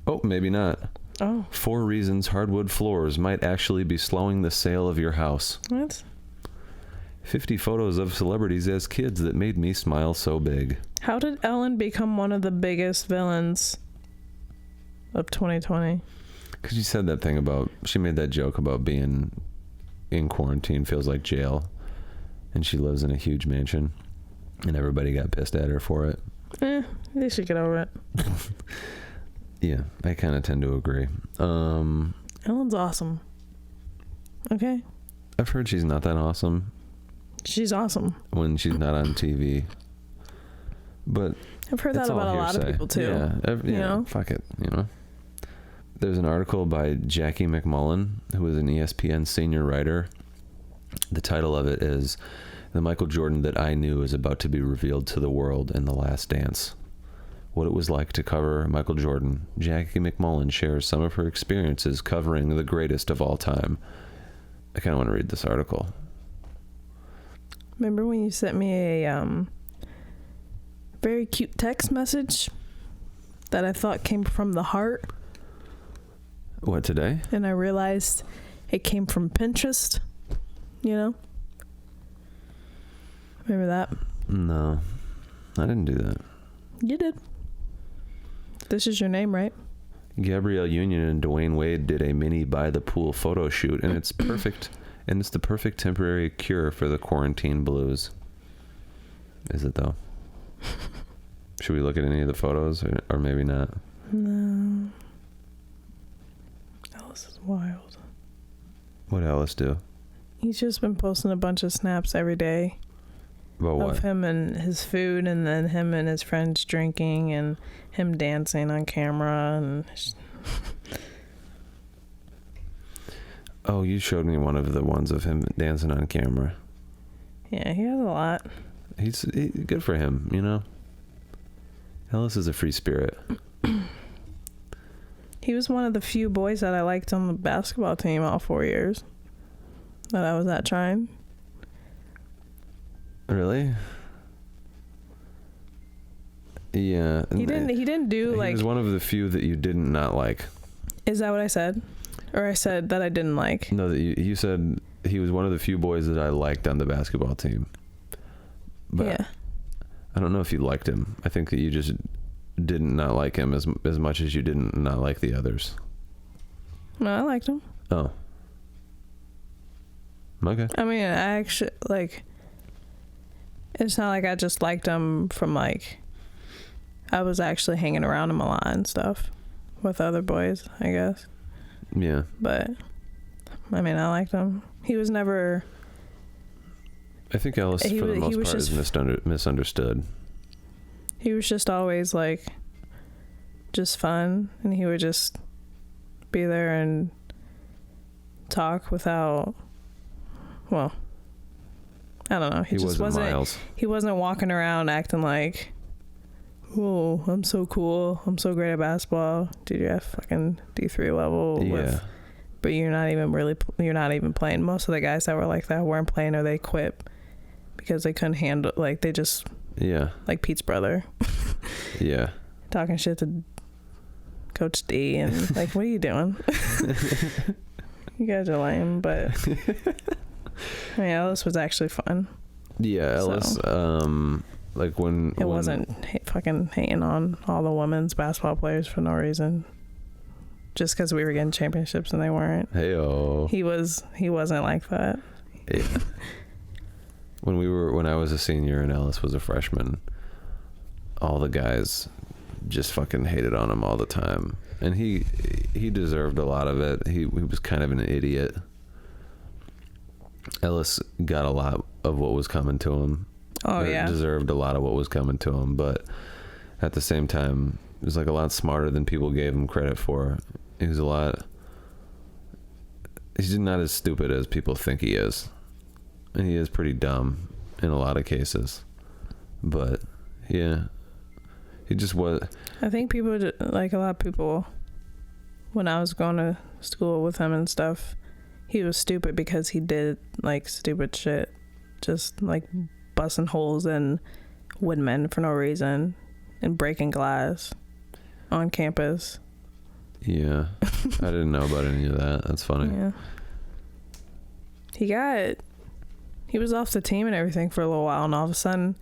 Oh, maybe not. Oh. 4 reasons hardwood floors might actually be slowing the sale of your house. What? 50 photos of celebrities as kids that made me smile so big. How did Ellen become one of the biggest villains of 2020? Because she said that thing about, she made that joke about being in quarantine feels like jail. And she lives in a huge mansion. And everybody got pissed at her for it. They should get over it. Yeah, I kind of tend to agree. Ellen's awesome. Okay? I've heard she's not that awesome She's awesome. when she's not on TV. But I've heard that it's all about a lot of hearsay. people too. Yeah, you know? fuck it, you know. There's an article by Jackie McMullen, who is an ESPN senior writer. The title of it is "The Michael Jordan That I Knew Is About to Be Revealed to the World in the Last Dance." What it was like to cover Michael Jordan. Jackie McMullen shares some of her experiences covering the greatest of all time. I kind of want to read this article. Remember when you sent me a very cute text message that I thought came from the heart? What, today? And I realized it came from Pinterest, you know? Remember that? No, I didn't do that. You did. This is your name, right? Gabrielle Union and Dwayne Wade did a mini by the pool photo shoot, and it's perfect. And it's the perfect temporary cure for the quarantine blues. Is it though? Should we look at any of the photos, or maybe not? No. Alice is wild. What Alice do? He's just been posting a bunch of snaps every day. About what? Of him and his food, and then him and his friends drinking, and him dancing on camera. And Oh, you showed me one of the ones of him dancing on camera. yeah, he has a lot. He's good for him, you know. Alice is a free spirit. He was one of the few boys that I liked on the basketball team all 4 years that I was at trying. Really? Yeah. He didn't do he like. was one of the few that you did not like. Is that what I said? Or I said that I didn't like? No, that you said he was one of the few boys that I liked on the basketball team. But yeah. I don't know if you liked him. I think that you just didn't not like him as much as you didn't not like the others. No, I liked him. Oh. Okay. I mean, I actually, like, it's not like I just liked him from, like, I was actually hanging around him a lot and stuff with other boys, I guess. Yeah. But, I mean, I liked him. He was never... I think Ellis, for the most part, is misunderstood. He was just always, like, just fun, and he would just be there and talk without, well, I don't know. He just wasn't Miles. He wasn't walking around acting like, whoa, I'm so cool, I'm so great at basketball. Dude, you're at fucking D3 level. Yeah. But you're not even playing. Most of the guys that were like that weren't playing, or they quit because they couldn't handle, like, they just, yeah, like Pete's brother. Yeah. Talking shit to Coach D and like, what are you doing? You guys are lame, but I mean, Ellis was actually fun. Yeah, Ellis, so, like when wasn't fucking hating on all the women's basketball players for no reason. Just because we were getting championships and they weren't. Hey-o. He wasn't like that. Yeah. When I was a senior and Ellis was a freshman, all the guys just fucking hated on him all the time. And he deserved a lot of it. He was kind of an idiot. Ellis got a lot of what was coming to him. Oh, yeah. Deserved a lot of what was coming to him, but at the same time, he was like a lot smarter than people gave him credit for. He's not as stupid as people think he is. And he is pretty dumb in a lot of cases. But, yeah. He just was... I think people, like a lot of people, when I was going to school with him and stuff, he was stupid because he did, like, stupid shit. Just, like, busting holes in woodmen for no reason and breaking glass on campus. Yeah. I didn't know about any of that. That's funny. Yeah. He was off the team and everything for a little while, and all of a sudden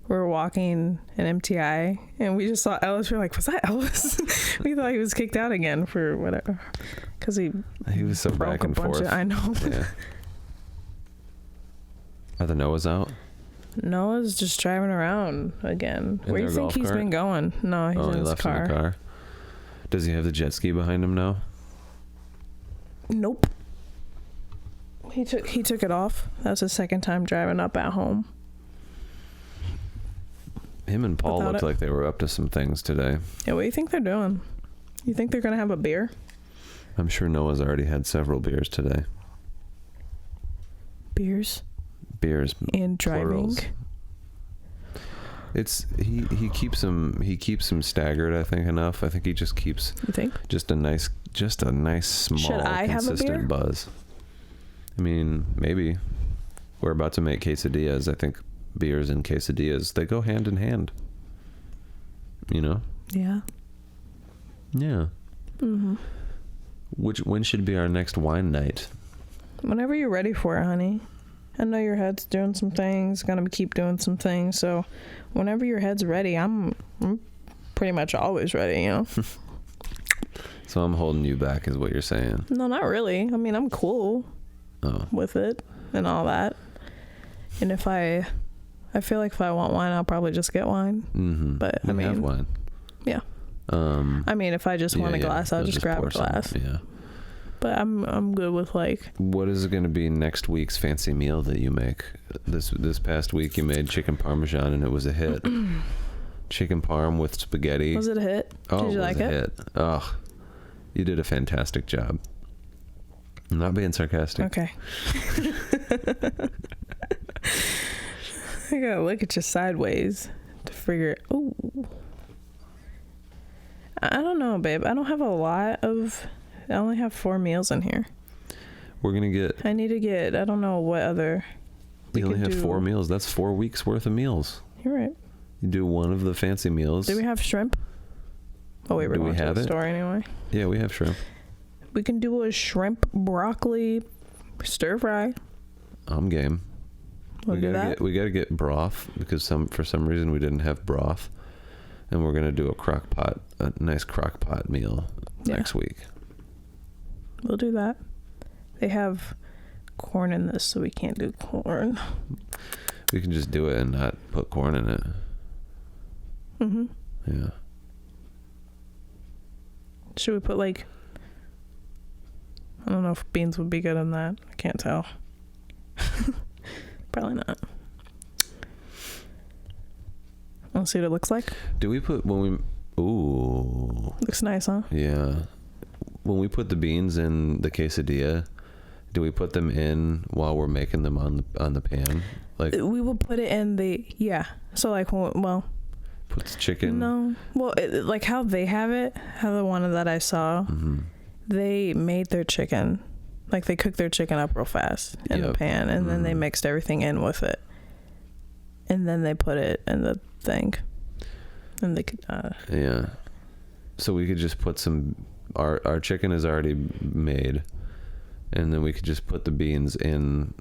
we were walking in MTI and we just saw Ellis. We were like, was that Ellis? We thought he was kicked out again for whatever, because he was so back and forth. I know. Yeah. Are the Noahs out? Noah's just driving around again. Where do you think he's been going? No, he's in his car. In the car. Does he have the jet ski behind him now? Nope. He took it off. That was his second time driving up at home. Him and Paul looked like they were up to some things today. Yeah, what do you think they're doing? You think they're going to have a beer? I'm sure Noah's already had several beers today. Beers? And driving? Plurals. It's he keeps them staggered, I think, enough. I think he just keeps just a nice small consistent buzz. I mean, maybe. We're about to make quesadillas. I think beers and quesadillas, they go hand in hand. You know? Yeah. Yeah. Mm-hmm. When should be our next wine night? Whenever you're ready for it, honey. I know your head's doing some things, gonna keep doing some things, so whenever your head's ready, I'm pretty much always ready, you know? So I'm holding you back is what you're saying? No, not really. I mean, I'm cool with it and all that. And if I feel like if I want wine, I'll probably just get wine. Mm-hmm. But I mean, have wine. Yeah. I mean, if I just want a glass, I'll just grab a glass. Some. Yeah. But I'm good with like. What is it going to be next week's fancy meal that you make? This past week you made chicken parmesan and it was a hit. Chicken parm with spaghetti. Was it a hit? Oh, did you like it? Hit. Oh, you did a fantastic job. I'm not being sarcastic. Okay. I gotta look at you sideways to figure. Ooh. I don't know, babe. I don't have a lot of. I only have 4 meals in here. We're gonna get. I need to get. I don't know what other. You only have 4 meals. That's 4 weeks worth of meals. You're right. You do one of the fancy meals. Do we have shrimp? Oh wait, we're going to the store anyway. Yeah, we have shrimp. We can do a shrimp broccoli stir fry. I'm game. We'll do that. We gotta get broth because for some reason we didn't have broth, and we're gonna do a nice crock pot meal next week. We'll do that. They have corn in this, so we can't do corn. We can just do it and not put corn in it. Yeah. Should we put I don't know if beans would be good in that. I can't tell. Probably not. Want to see what it looks like? Do we put ooh. Looks nice, huh? Yeah. When we put the beans in the quesadilla, do we put them in while we're making them on the pan? We will put it in the So put the chicken. No. Well, how they have it, how the one that I saw, they made their chicken. They cooked their chicken up real fast in the pan, and then they mixed everything in with it. And then they put it in the thing. And they could... Yeah. So we could just put some... Our chicken is already made. And then we could just put the beans in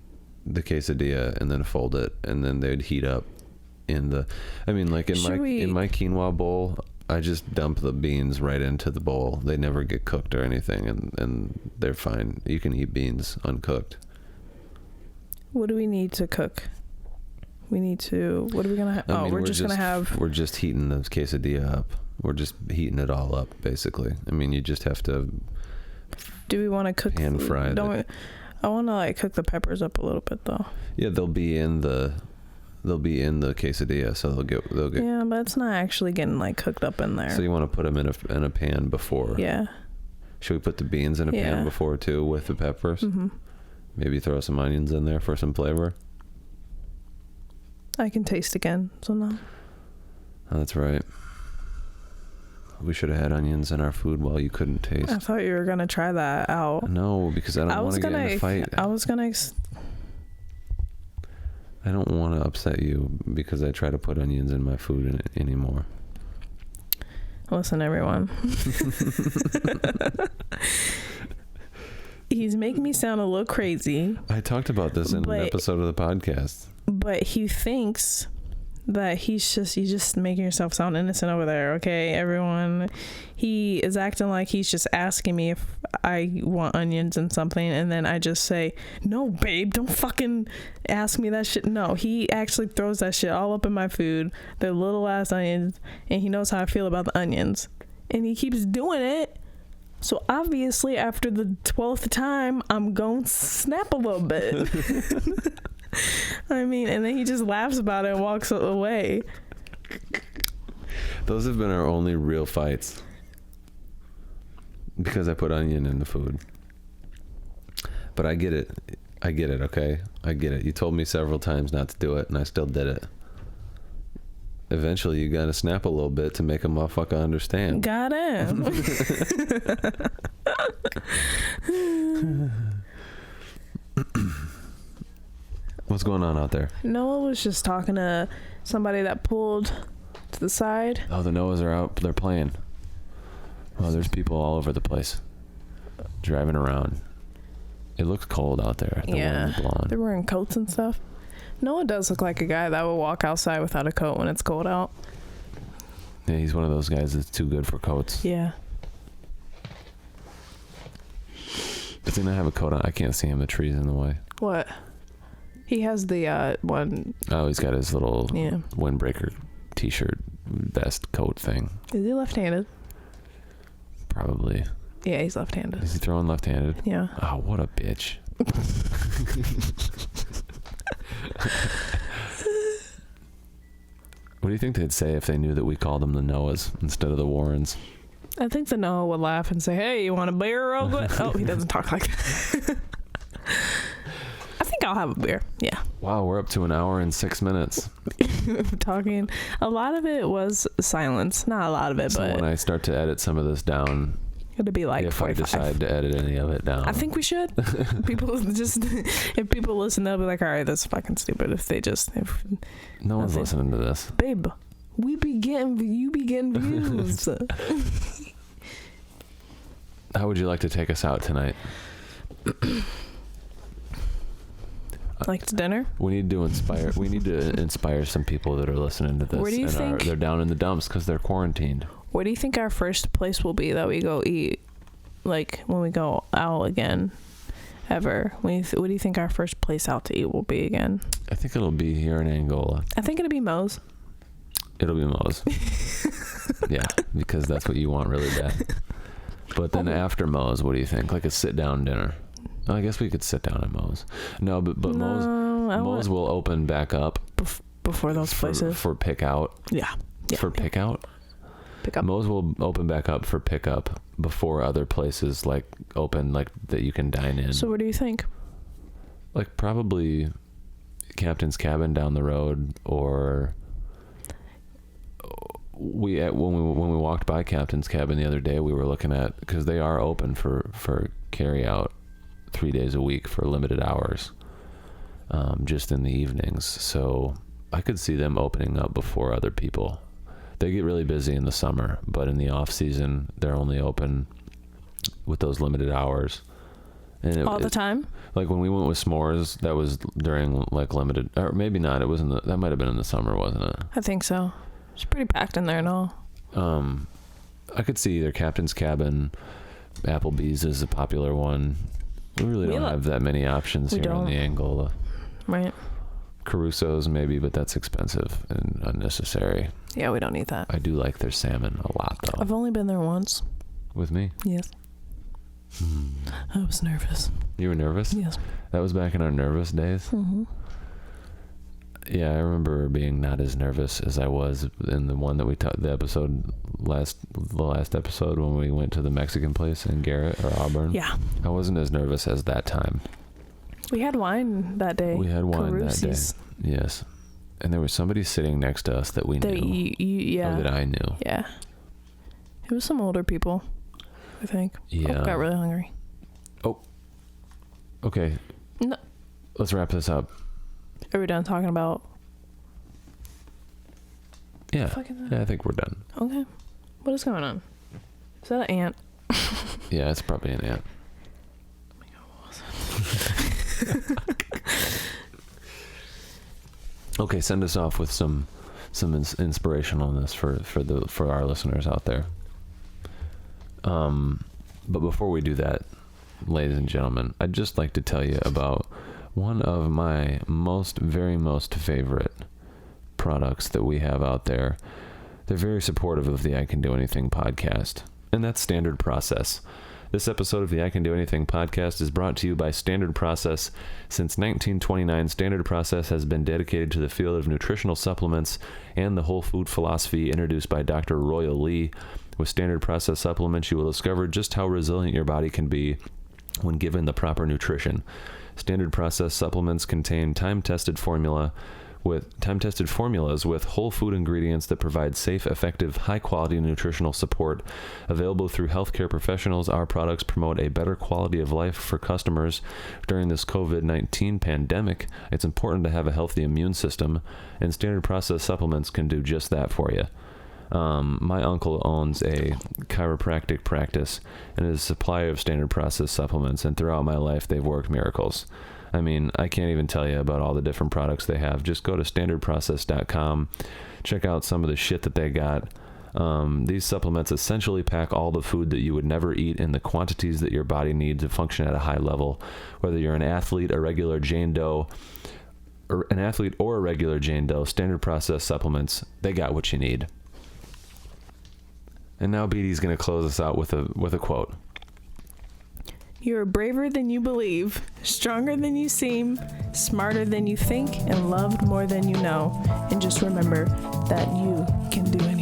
the quesadilla and then fold it. And then they'd heat up in the... in my quinoa bowl... I just dump the beans right into the bowl. They never get cooked or anything, and they're fine. You can eat beans uncooked. What do we need to cook? What are we going to have? We're just heating the quesadilla up. We're just heating it all up, basically. You just have to... Do we want to cook... Pan fry it. I want to, cook the peppers up a little bit, though. Yeah, they'll be in the quesadilla, so they'll get. Yeah, but it's not actually getting cooked up in there. So you want to put them in a pan before? Yeah. Should we put the beans in a pan before too with the peppers? Mm-hmm. Maybe throw some onions in there for some flavor. I can taste again, so no. Oh, that's right. We should have had onions in our food while you couldn't taste. I thought you were gonna try that out. No, because I don't want to get in a fight. I don't want to upset you because I try to put onions in my food anymore. Listen, everyone. He's making me sound a little crazy. I talked about this in an episode of the podcast. But he thinks that you're just making yourself sound innocent over there, okay, everyone? He is acting like he's just asking me if I want onions and something, and then I just say, no, babe, don't fucking ask me that shit. No, he actually throws that shit all up in my food, the little ass onions, and he knows how I feel about the onions. And he keeps doing it. So obviously, after the 12th time, I'm going to snap a little bit. And then he just laughs about it and walks away. Those have been our only real fights. Because I put onion in the food. But I get it, okay? I get it. You told me several times not to do it, and I still did it. Eventually, you gotta snap a little bit to make a motherfucker understand. Got him. What's going on out there? Noah was just talking to somebody that pulled to the side. Oh, the Noahs are out. They're playing. Oh, there's people all over the place. Driving around. It looks cold out there. The wind's blowing. They're wearing coats and stuff. Noah does look like a guy that would walk outside without a coat when it's cold out. Yeah, he's one of those guys that's too good for coats. Yeah. Does he not have a coat on? I can't see him. The tree's in the way. What? He has the one. Oh, he's got his little windbreaker t-shirt vest coat thing. Is he left-handed? Probably. Yeah, he's left-handed. Is he throwing left-handed? Yeah. Oh, what a bitch. What do you think they'd say if they knew that we called them the Noahs instead of the Warrens? I think the Noah would laugh and say, hey, you want a beer real quick? Oh, he doesn't talk like that. I think I'll have a beer. Yeah. Wow, we're up to 1 hour and 6 minutes. Talking. A lot of it was silence. Not a lot of it, so but... when I start to edit some of this down... It'll be like if 45. I decide to edit any of it down. I think we should. If people listen, they'll be like, all right, that's fucking stupid. No one's listening to this. Babe, you be getting views. How would you like to take us out tonight? Like to dinner? We need to inspire some people that are listening to this. Where do you think? They're down in the dumps because they're quarantined. Where do you think our first place will be that we go eat? Like when we go out again, ever? What do you think our first place out to eat will be again? I think it'll be here in Angola. I think it'll be Moe's. It'll be Moe's. Yeah, because that's what you want really bad. But then after Moe's, what do you think? Like a sit-down dinner? Oh, I guess we could sit down at Moe's. No, but Moe's will open back up before those places for pick out. Yeah. For pick out. Pick up. Moe's will open back up for pickup before other places like open, like that you can dine in. So what do you think? Like probably Captain's Cabin down the road, or when we walked by Captain's Cabin the other day, we were looking at, because they are open for carry out 3 days a week for limited hours, just in the evenings. So I could see them opening up before other people. They get really busy in the summer, but in the off season, they're only open with those limited hours. And all the time? Like when we went with S'mores, that was during like limited, or maybe not. It was that might have been in the summer, wasn't it? I think so. It's pretty packed in there and all. I could see either Captain's Cabin, Applebee's is a popular one. We really don't have that many options here in the Angola. Right. Caruso's maybe, but that's expensive and unnecessary. Yeah, we don't need that. I do like their salmon a lot, though. I've only been there once. With me? Yes. I was nervous. You were nervous? Yes. That was back in our nervous days? Mm-hmm. Yeah, I remember being not as nervous as I was in the one that we the last episode when we went to the Mexican place in Garrett or Auburn. Yeah. I wasn't as nervous as that time. We had wine that day. We had wine Carusi's. that day. Yes. And there was somebody sitting next to us that we knew. Yeah. Or that I knew. Yeah. It was some older people, I think. Yeah. I got really hungry. Oh. Okay. No. Let's wrap this up. Are we done talking about? Yeah. Yeah, I think we're done. Okay. What is going on? Is that an ant? Yeah, it's probably an ant. Oh my God, what was it? Okay, send us off with some inspirationalness for our listeners out there. But before we do that, ladies and gentlemen, I'd just like to tell you about one of my very most favorite products that we have out there. They're very supportive of the I Can Do Anything podcast, and that's Standard Process. This episode of the I Can Do Anything podcast is brought to you by Standard Process. Since 1929, Standard Process has been dedicated to the field of nutritional supplements and the whole food philosophy introduced by Dr. Royal Lee. With Standard Process supplements, you will discover just how resilient your body can be when given the proper nutrition. Standard Process supplements contain time-tested formulas with whole food ingredients that provide safe, effective, high-quality nutritional support. Available through healthcare professionals, our products promote a better quality of life for customers. During this COVID-19 pandemic, it's important to have a healthy immune system, and Standard Process supplements can do just that for you. My uncle owns a chiropractic practice and is a supplier of Standard Process supplements, and throughout my life, they've worked miracles. I mean, I can't even tell you about all the different products they have. Just go to standardprocess.com, check out some of the shit that they got. These supplements essentially pack all the food that you would never eat in the quantities that your body needs to function at a high level. Whether you're an athlete, a regular Jane Doe, or an athlete or a regular Jane Doe, Standard Process supplements, they got what you need. And now Beadie's going to close us out with a quote. You're braver than you believe, stronger than you seem, smarter than you think, and loved more than you know. And just remember that you can do anything.